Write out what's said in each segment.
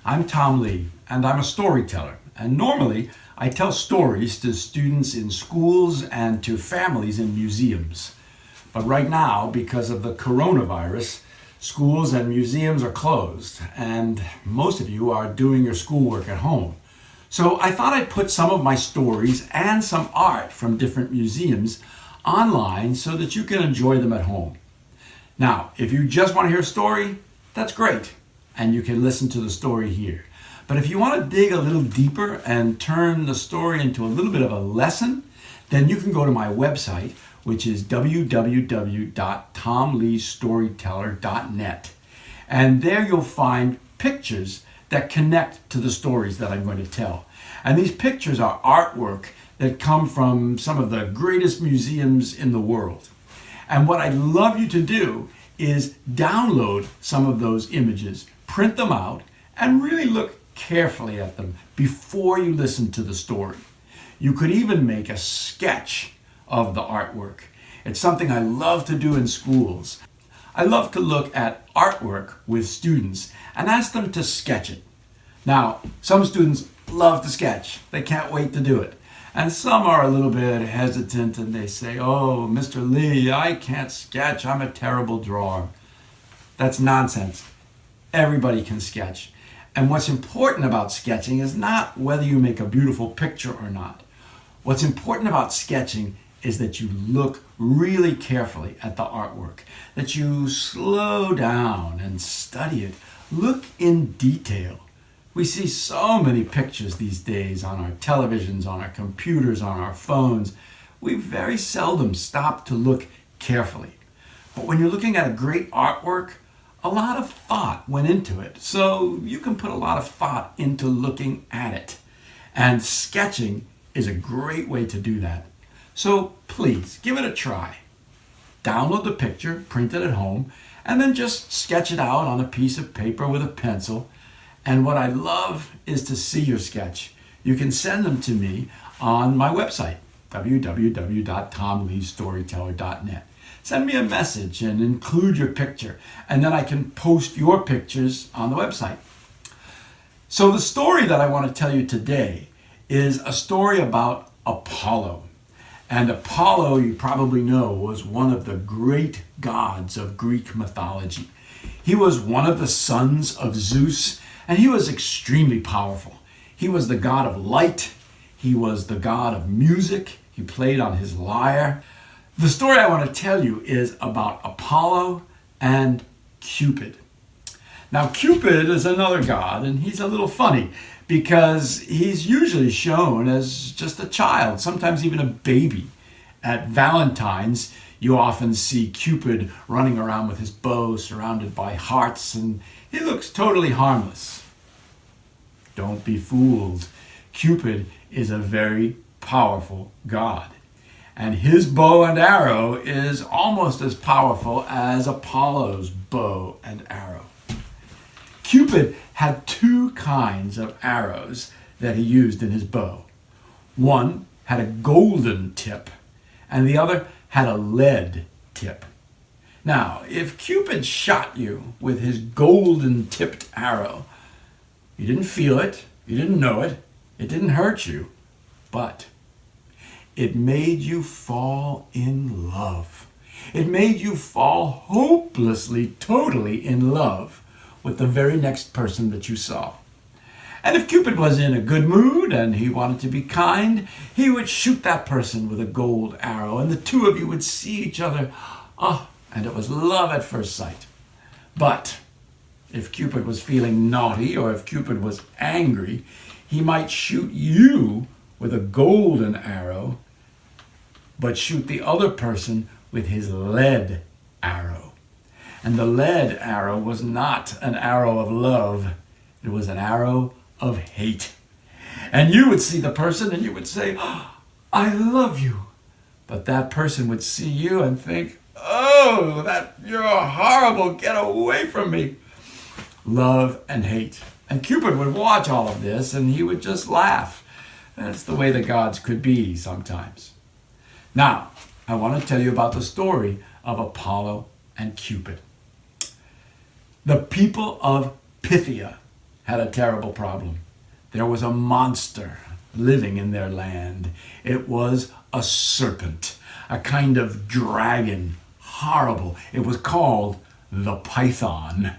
I'm Tom Lee, and I'm a storyteller. And normally, I tell stories to students in schools and to families in museums. But right now, because of the coronavirus, schools and museums are closed, and most of you are doing your schoolwork at home. So I thought I'd put some of my stories and some art from different museums online so that you can enjoy them at home. Now, if you just want to hear a story, that's great, and you can listen to the story here. But if you want to dig a little deeper and turn the story into a little bit of a lesson, then you can go to my website, which is www.tomleestoryteller.net. And there you'll find pictures that connect to the stories that I'm going to tell. And these pictures are artwork that come from some of the greatest museums in the world. And what I'd love you to do is download some of those images, print them out, and really look carefully at them before you listen to the story. You could even make a sketch of the artwork. It's something I love to do in schools. I love to look at artwork with students and ask them to sketch it. Now, some students love to sketch. They can't wait to do it. And some are a little bit hesitant and they say, "Oh, Mr. Lee, I can't sketch. I'm a terrible drawer." That's nonsense. Everybody can sketch. And what's important about sketching is not whether you make a beautiful picture or not. What's important about sketching is that you look really carefully at the artwork, that you slow down and study it. Look in detail. We see so many pictures these days on our televisions, on our computers, on our phones. We very seldom stop to look carefully. But when you're looking at a great artwork, a lot of thought went into it. So you can put a lot of thought into looking at it. And sketching is a great way to do that. So please, give it a try. Download the picture, print it at home, and then just sketch it out on a piece of paper with a pencil. And what I love is to see your sketch. You can send them to me on my website, www.tomleestoryteller.net. Send me a message and include your picture, and then I can post your pictures on the website. So the story that I want to tell you today is a story about Apollo. And Apollo, you probably know, was one of the great gods of Greek mythology. He was one of the sons of Zeus, and he was extremely powerful. He was the god of light. He was the god of music. He played on his lyre. The story I want to tell you is about Apollo and Cupid. Now, Cupid is another god, and he's a little funny because he's usually shown as just a child, sometimes even a baby. At Valentine's, you often see Cupid running around with his bow surrounded by hearts, and he looks totally harmless. Don't be fooled. Cupid is a very powerful god. And his bow and arrow is almost as powerful as Apollo's bow and arrow. Cupid had two kinds of arrows that he used in his bow. One had a golden tip, and the other had a lead tip. Now, if Cupid shot you with his golden tipped arrow, you didn't feel it, you didn't know it, it didn't hurt you, but it made you fall in love. It made you fall hopelessly, totally in love with the very next person that you saw. And if Cupid was in a good mood and he wanted to be kind, he would shoot that person with a gold arrow, and the two of you would see each other. And it was love at first sight. But if Cupid was feeling naughty, or if Cupid was angry, he might shoot you with a golden arrow, but shoot the other person with his lead arrow. And the lead arrow was not an arrow of love. It was an arrow of hate. And you would see the person and you would say, "I love you." But that person would see you and think, "Oh, you're horrible. Get away from me." Love and hate. And Cupid would watch all of this and he would just laugh. That's the way the gods could be sometimes. Now, I want to tell you about the story of Apollo and Cupid. The people of Pythia had a terrible problem. There was a monster living in their land. It was a serpent, a kind of dragon, horrible. It was called the python.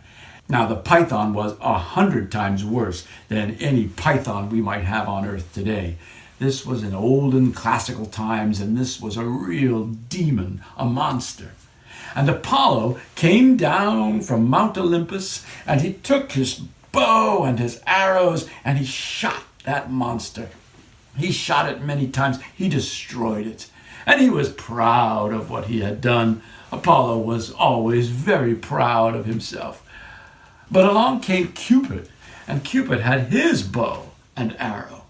Now, the python was 100 times worse than any python we might have on earth today. This was in olden classical times, and this was a real demon, a monster. And Apollo came down from Mount Olympus, and he took his bow and his arrows, and he shot that monster. He shot it many times. He destroyed it. And he was proud of what he had done. Apollo was always very proud of himself. But along came Cupid, and Cupid had his bow and arrow.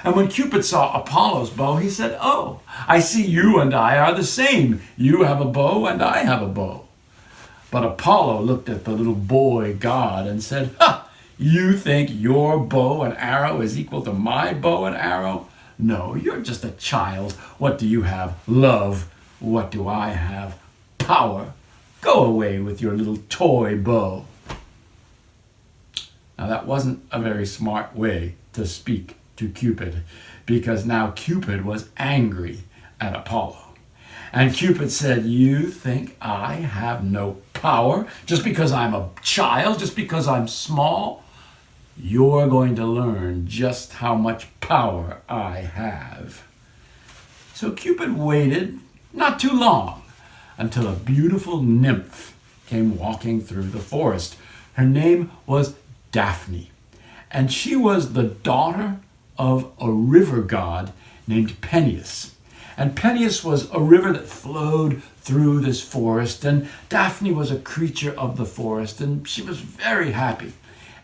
And when Cupid saw Apollo's bow, he said, "Oh, I see you and I are the same. You have a bow and I have a bow." But Apollo looked at the little boy god and said, "Ha! You think your bow and arrow is equal to my bow and arrow? No, you're just a child. What do you have? Love. What do I have? Power. Go away with your little toy bow." Now that wasn't a very smart way to speak to Cupid, because now Cupid was angry at Apollo. And Cupid said, "You think I have no power just because I'm a child, just because I'm small? You're going to learn just how much power I have." So Cupid waited not too long until a beautiful nymph came walking through the forest. Her name was Daphne, and she was the daughter of a river god named Peneus. And Peneus was a river that flowed through this forest, and Daphne was a creature of the forest, and she was very happy.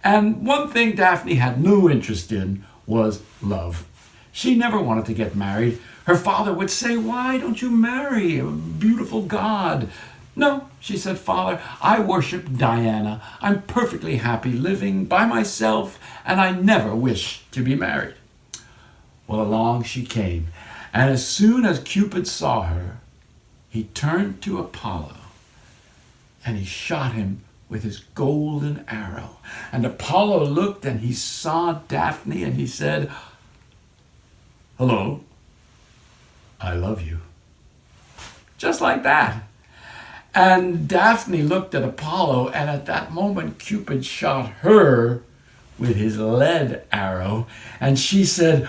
And one thing Daphne had no interest in was love. She never wanted to get married. Her father would say, "Why don't you marry a beautiful god?" "No," she said, "Father, I worship Diana. I'm perfectly happy living by myself, and I never wish to be married." Well, along she came, and as soon as Cupid saw her, he turned to Apollo, and he shot him with his golden arrow. And Apollo looked, and he saw Daphne, and he said, "Hello, I love you." Just like that. And Daphne looked at Apollo, and at that moment Cupid shot her with his lead arrow, and she said,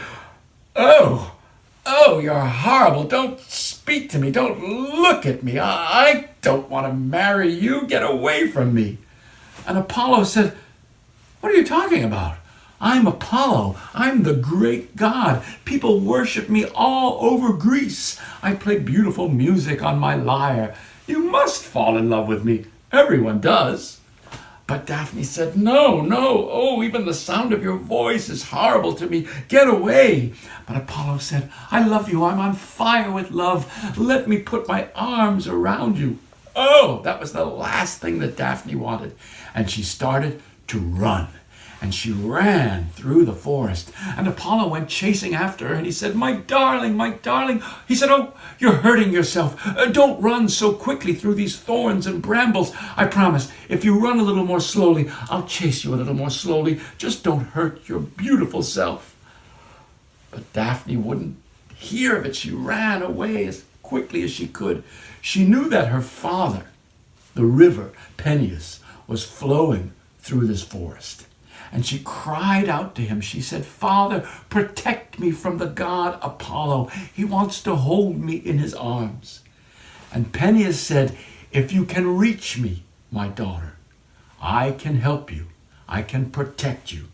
Oh, you're horrible. Don't speak to me. Don't look at me. I don't want to marry you. Get away from me." And Apollo said, "What are you talking about? I'm Apollo. I'm the great god. People worship me all over Greece. I play beautiful music on my lyre. You must fall in love with me. Everyone does." But Daphne said, "No. Oh, even the sound of your voice is horrible to me. Get away." But Apollo said, "I love you. I'm on fire with love. Let me put my arms around you." Oh, that was the last thing that Daphne wanted. And she started to run. And she ran through the forest. And Apollo went chasing after her, and he said, my darling, my darling." He said, "Oh, you're hurting yourself. Don't run so quickly through these thorns and brambles. I promise, if you run a little more slowly, I'll chase you a little more slowly. Just don't hurt your beautiful self." But Daphne wouldn't hear of it. She ran away as quickly as she could. She knew that her father, the river Peneus, was flowing through this forest. And she cried out to him. She said, "Father, protect me from the god Apollo. He wants to hold me in his arms." And Peneus said, "If you can reach me, my daughter, I can help you. I can protect you."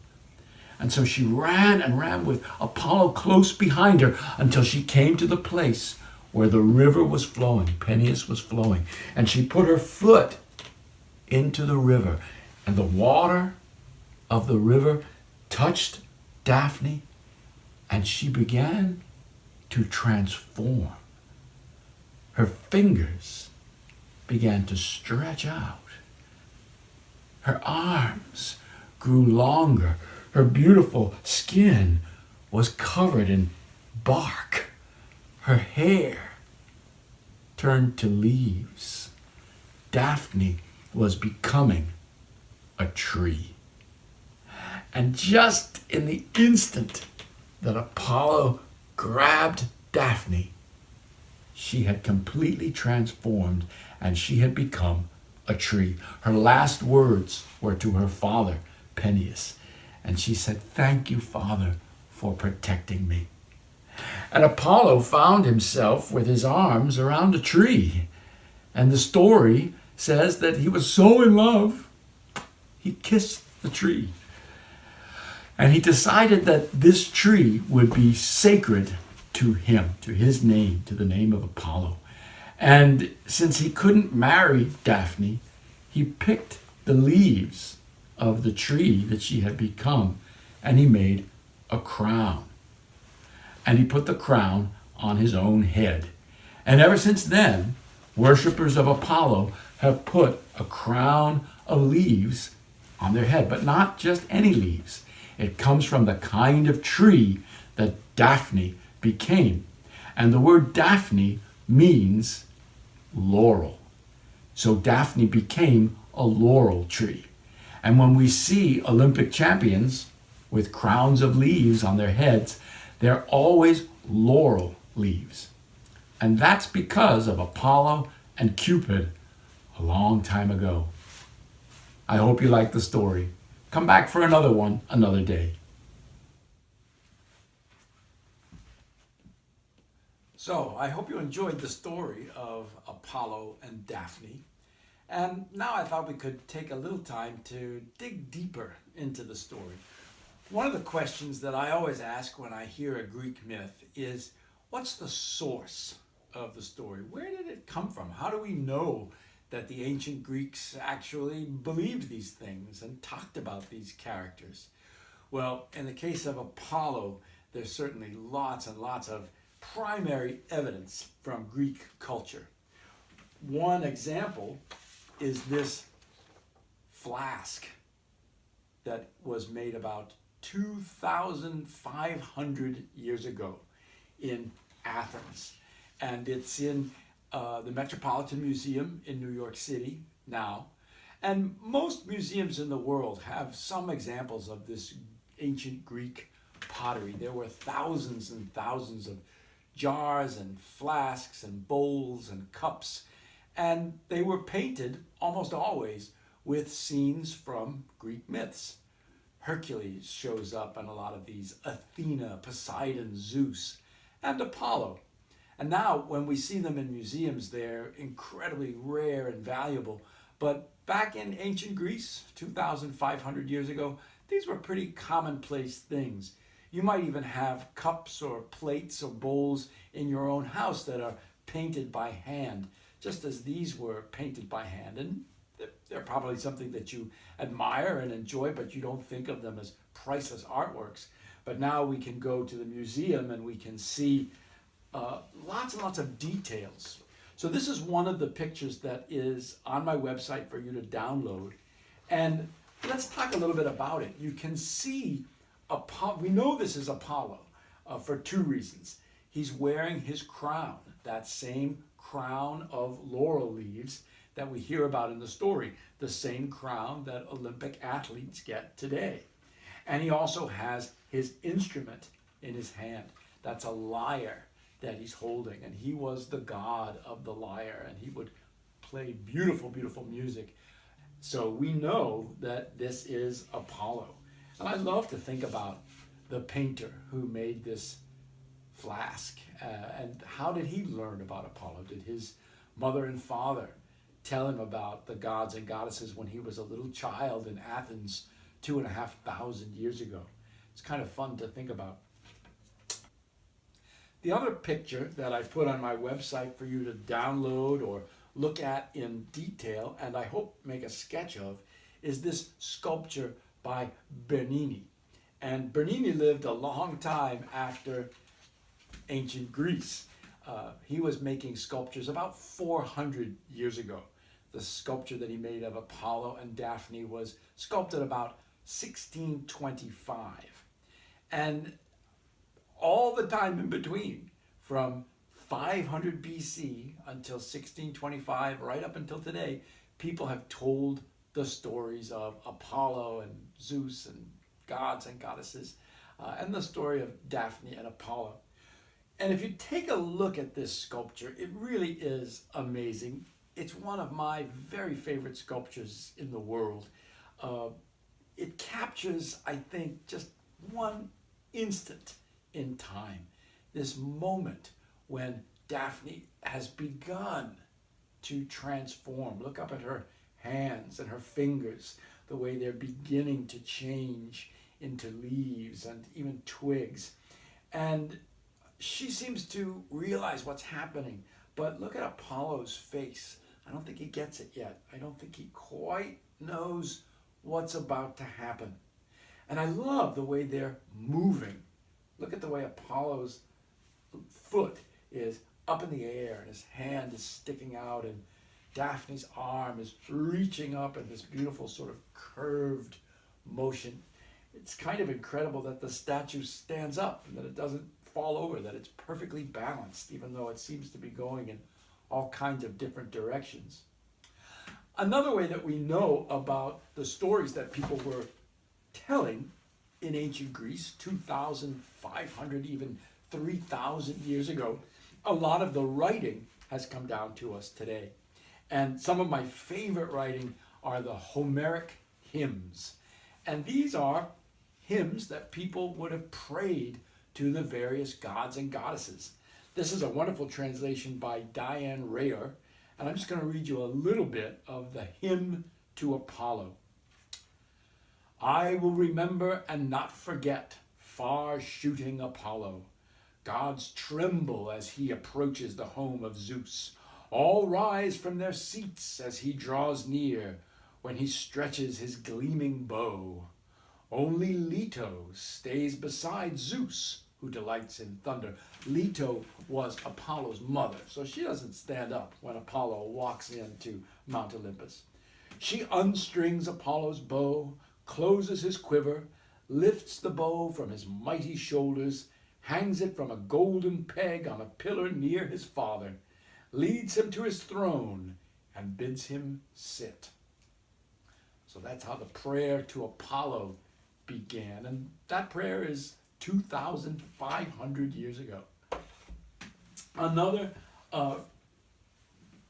And so she ran and ran with Apollo close behind her until she came to the place where the river was flowing. Peneus was flowing. And she put her foot into the river, and the water of the river touched Daphne, and she began to transform. Her fingers began to stretch out. Her arms grew longer. Her beautiful skin was covered in bark. Her hair turned to leaves. Daphne was becoming a tree. And just in the instant that Apollo grabbed Daphne, she had completely transformed and she had become a tree. Her last words were to her father, Peneus. And she said, "Thank you, Father, for protecting me." And Apollo found himself with his arms around a tree. And the story says that he was so in love, he kissed the tree. And he decided that this tree would be sacred to him, to his name, to the name of Apollo. And since he couldn't marry Daphne, he picked the leaves of the tree that she had become, and he made a crown. And he put the crown on his own head. And ever since then, worshippers of Apollo have put a crown of leaves on their head, but not just any leaves. It comes from the kind of tree that Daphne became. And the word Daphne means laurel. So Daphne became a laurel tree. And when we see Olympic champions with crowns of leaves on their heads, they're always laurel leaves. And that's because of Apollo and Cupid a long time ago. I hope you like the story. Come back for another one another day. So I hope you enjoyed the story of Apollo and Daphne. And now I thought we could take a little time to dig deeper into the story. One of the questions that I always ask when I hear a Greek myth is, what's the source of the story? Where did it come from? How do we know that the ancient Greeks actually believed these things and talked about these characters? Well, in the case of Apollo, there's certainly lots and lots of primary evidence from Greek culture. One example is this flask that was made about 2,500 years ago in Athens. And it's in the Metropolitan Museum in New York City now. And most museums in the world have some examples of this ancient Greek pottery. There were thousands and thousands of jars and flasks and bowls and cups, and they were painted almost always with scenes from Greek myths. Hercules shows up in a lot of these, Athena, Poseidon, Zeus, and Apollo. And now when we see them in museums, they're incredibly rare and valuable. But back in ancient Greece, 2,500 years ago, these were pretty commonplace things. You might even have cups or plates or bowls in your own house that are painted by hand, just as these were painted by hand. And they're probably something that you admire and enjoy, but you don't think of them as priceless artworks. But now we can go to the museum and we can see lots and lots of details. So this is one of the pictures that is on my website for you to download. And let's talk a little bit about it. You can see Apollo. We know this is Apollo for two reasons. He's wearing his crown, that same crown of laurel leaves that we hear about in the story, the same crown that Olympic athletes get today. And he also has his instrument in his hand. That's a lyre that he's holding, and he was the god of the lyre, and he would play beautiful, beautiful music. So we know that this is Apollo. And I love to think about the painter who made this flask, and how did he learn about Apollo? Did his mother and father tell him about the gods and goddesses when he was a little child in Athens 2,500 years ago? It's kind of fun to think about. The other picture that I put on my website for you to download or look at in detail, and I hope make a sketch of, is this sculpture by Bernini. And Bernini lived a long time after ancient Greece. He was making sculptures about 400 years ago. The sculpture that he made of Apollo and Daphne was sculpted about 1625. And all the time in between, from 500 BC until 1625, right up until today, people have told the stories of Apollo and Zeus and gods and goddesses, and the story of Daphne and Apollo. And if you take a look at this sculpture, it really is amazing. It's one of my very favorite sculptures in the world. It captures, I think, just one instant in time, this moment when Daphne has begun to transform. Look up at her hands and her fingers, the way they're beginning to change into leaves and even twigs. And she seems to realize what's happening. But look at Apollo's face. I don't think he gets it yet. I don't think he quite knows what's about to happen. And I love the way they're moving. Look at the way Apollo's foot is up in the air and his hand is sticking out and Daphne's arm is reaching up in this beautiful sort of curved motion. It's kind of incredible that the statue stands up and that it doesn't fall over, that it's perfectly balanced, even though it seems to be going in all kinds of different directions. Another way that we know about the stories that people were telling in ancient Greece, 2,500, even 3,000 years ago, a lot of the writing has come down to us today. And some of my favorite writing are the Homeric hymns. And these are hymns that people would have prayed to the various gods and goddesses. This is a wonderful translation by Diane Rayer, and I'm just going to read you a little bit of the hymn to Apollo. I will remember and not forget far-shooting Apollo. Gods tremble as he approaches the home of Zeus. All rise from their seats as he draws near, when he stretches his gleaming bow. Only Leto stays beside Zeus, who delights in thunder. Leto was Apollo's mother, so she doesn't stand up when Apollo walks into Mount Olympus. She unstrings Apollo's bow, closes his quiver, lifts the bow from his mighty shoulders, hangs it from a golden peg on a pillar near his father, leads him to his throne, and bids him sit. So that's how the prayer to Apollo began, and that prayer is 2,500 years ago. Another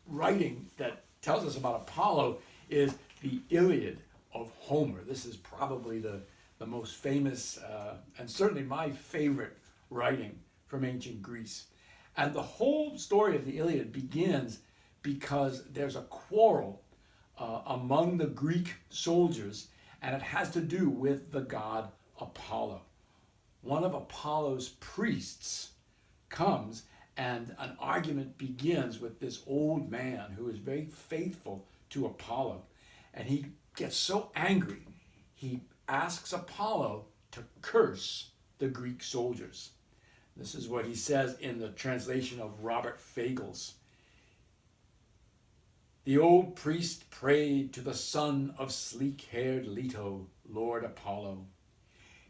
writing that tells us about Apollo is the Iliad of Homer. This is probably the most famous and certainly my favorite writing from ancient Greece. And the whole story of the Iliad begins because there's a quarrel among the Greek soldiers, and it has to do with the god Apollo. One of Apollo's priests comes and an argument begins with this old man who is very faithful to Apollo. And he gets so angry, he asks Apollo to curse the Greek soldiers. This is what he says in the translation of Robert Fagles. The old priest prayed to the son of sleek-haired Leto, Lord Apollo.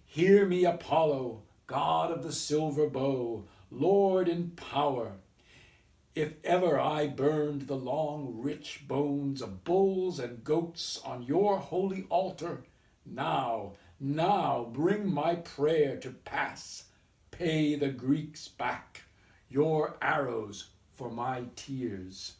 Hear me, Apollo, god of the silver bow, Lord in power. If ever I burned the long, rich bones of bulls and goats on your holy altar, now bring my prayer to pass. Pay the Greeks back your arrows for my tears.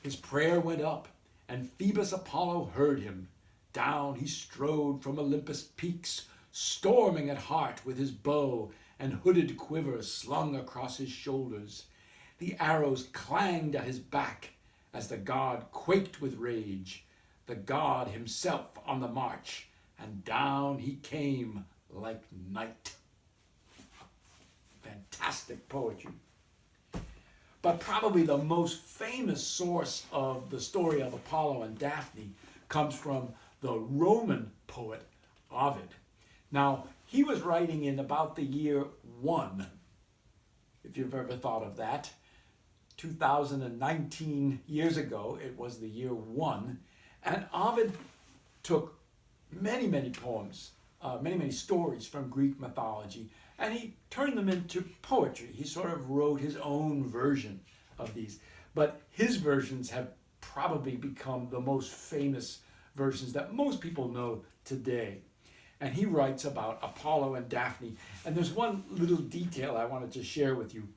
His prayer went up, and Phoebus Apollo heard him. Down he strode from Olympus peaks, storming at heart with his bow and hooded quiver slung across his shoulders. The arrows clanged at his back as the god quaked with rage, the god himself on the march, and down he came like night. Fantastic poetry. But probably the most famous source of the story of Apollo and Daphne comes from the Roman poet Ovid. Now, he was writing in about the year 1, if you've ever thought of that. 2019 years ago, it was the year 1. And Ovid took many, many poems, many stories from Greek mythology, and he turned them into poetry. He sort of wrote his own version of these. But his versions have probably become the most famous versions that most people know today. And he writes about Apollo and Daphne. And there's one little detail I wanted to share with you.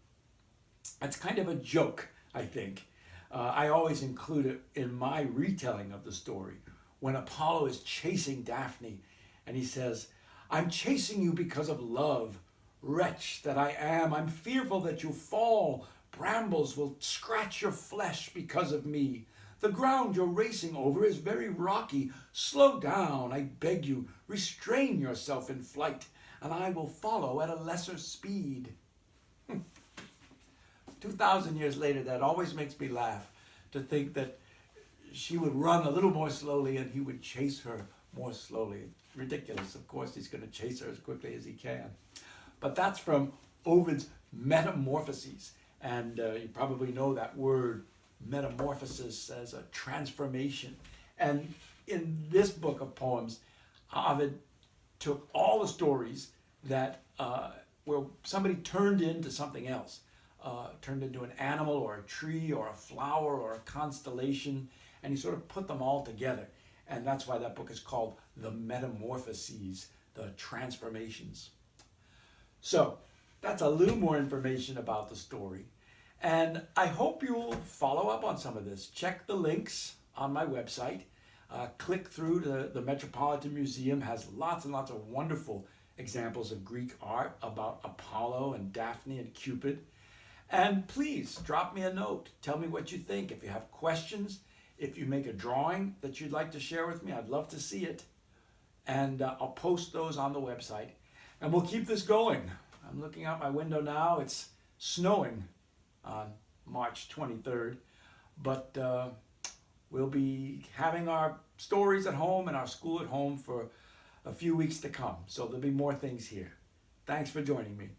It's kind of a joke, I think. I always include it in my retelling of the story. When Apollo is chasing Daphne, and he says, "I'm chasing you because of love. Wretch that I am, I'm fearful that you'll fall. Brambles will scratch your flesh because of me. The ground you're racing over is very rocky. Slow down, I beg you. Restrain yourself in flight, and I will follow at a lesser speed." 2,000 years later, that always makes me laugh to think that she would run a little more slowly and he would chase her more slowly. Ridiculous. Of course, he's going to chase her as quickly as he can. But that's from Ovid's Metamorphoses. And you probably know that word, metamorphosis, as a transformation. And in this book of poems, Ovid took all the stories that where somebody turned into something else. Turned into an animal or a tree or a flower or a constellation, and he sort of put them all together. And that's why that book is called The Metamorphoses, the transformations. So that's a little more information about the story. And I hope you'll follow up on some of this. Check the links on my website. Click through to the Metropolitan Museum, has lots and lots of wonderful examples of Greek art about Apollo and Daphne and Cupid. And please drop me a note. Tell me what you think. If you have questions, if you make a drawing that you'd like to share with me, I'd love to see it. And I'll post those on the website. And we'll keep this going. I'm looking out my window now. It's snowing on March 23rd. But we'll be having our stories at home and our school at home for a few weeks to come. So there'll be more things here. Thanks for joining me.